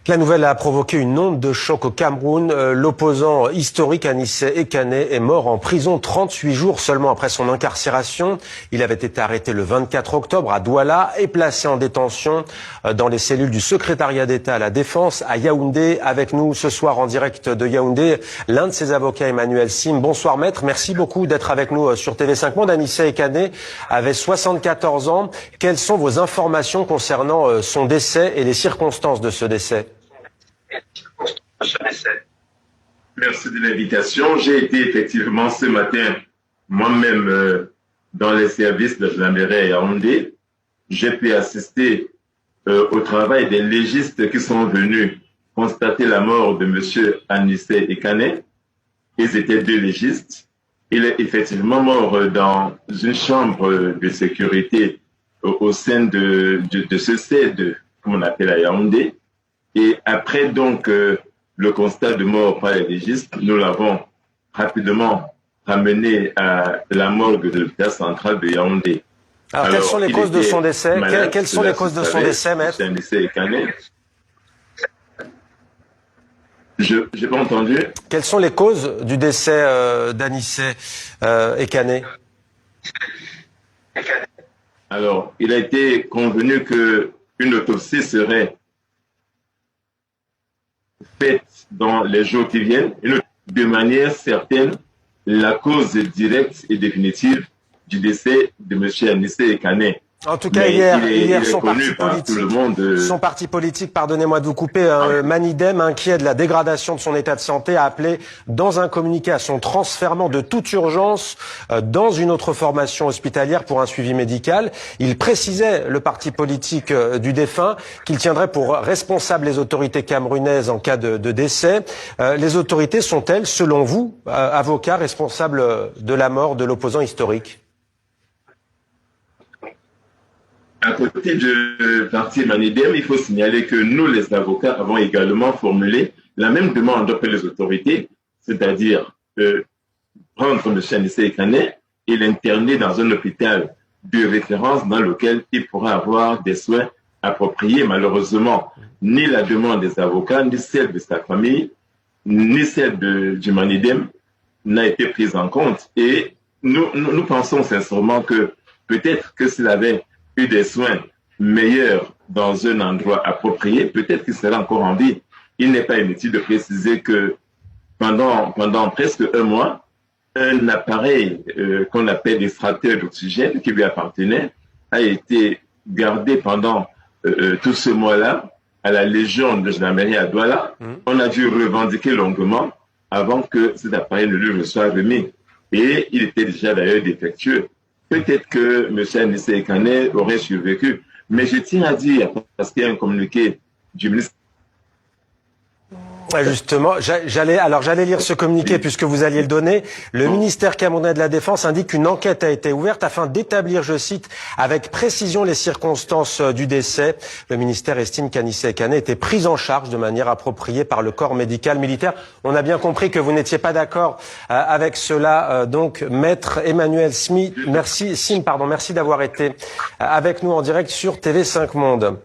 La nouvelle a provoqué une onde de choc au Cameroun. L'opposant historique Anissé Ekané est mort en prison 38 jours seulement après son incarcération. Il avait été arrêté le 24 octobre à Douala et placé en détention dans les cellules du secrétariat d'État à la Défense à Yaoundé. Avec nous ce soir en direct de Yaoundé, l'un de ses avocats, Emmanuel Sim. Bonsoir maître, merci beaucoup d'être avec nous sur TV5 Monde. Anissé Ekané avait 74 ans. Quelles sont vos informations concernant son décès et les circonstances de ce décès ? Merci de l'invitation. J'ai été effectivement ce matin moi-même dans les services de gendarmerie à Yaoundé. J'ai pu assister au travail des légistes qui sont venus constater la mort de M. Anissé Ekané. Ils étaient deux légistes. Il est effectivement mort dans une chambre de sécurité au sein de ce CED, comme on appelle à Yaoundé. Et après donc le constat de mort par les légistes, nous l'avons rapidement ramené à la morgue de l'hôpital central de Yaoundé. Alors quelles sont les causes de son décès? Quelles sont les causes de son décès, maître? Je n'ai pas entendu. Quelles sont les causes du décès d'Anissé Ekané? Alors, il a été convenu qu'une autopsie serait faite dans les jours qui viennent, de manière certaine, la cause directe et définitive du décès de M. Anissé Ekané. En tout cas, hier son parti politique, pardonnez-moi de vous couper, Manidem, inquiet de la dégradation de son état de santé, a appelé dans un communiqué à son transfèrement de toute urgence dans une autre formation hospitalière pour un suivi médical. Il précisait, le parti politique du défunt, qu'il tiendrait pour responsables les autorités camerounaises en cas de décès. Les autorités sont-elles, selon vous, avocats responsables de la mort de l'opposant historique? À côté du parti Manidem, il faut signaler que nous, les avocats, avons également formulé la même demande auprès des autorités, c'est-à-dire prendre M. Anissé Ekané et l'interner dans un hôpital de référence dans lequel il pourra avoir des soins appropriés. Malheureusement, ni la demande des avocats, ni celle de sa famille, ni celle du Manidem n'a été prise en compte. Et nous pensons sincèrement que peut-être que s'il avait eu des soins meilleurs dans un endroit approprié, peut-être qu'il serait encore en vie. Il n'est pas inutile de préciser que pendant presque un mois, un appareil qu'on appelle extracteur d'oxygène qui lui appartenait a été gardé pendant tout ce mois-là à la Légion de gendarmerie à Douala. On a dû revendiquer longuement avant que cet appareil ne lui soit remis. Et il était déjà d'ailleurs défectueux. Peut-être que M. Anissé Ekané aurait survécu. Mais je tiens à dire, parce qu'il y a un communiqué du ministre. Justement, j'allais lire ce communiqué puisque vous alliez le donner. Le ministère camerounais de la Défense indique qu'une enquête a été ouverte afin d'établir, je cite, avec précision les circonstances du décès. Le ministère estime qu'Anissé Ekané était pris en charge de manière appropriée par le corps médical militaire. On a bien compris que vous n'étiez pas d'accord avec cela. Donc, maître Emmanuel Sim, merci d'avoir été avec nous en direct sur TV5 Monde.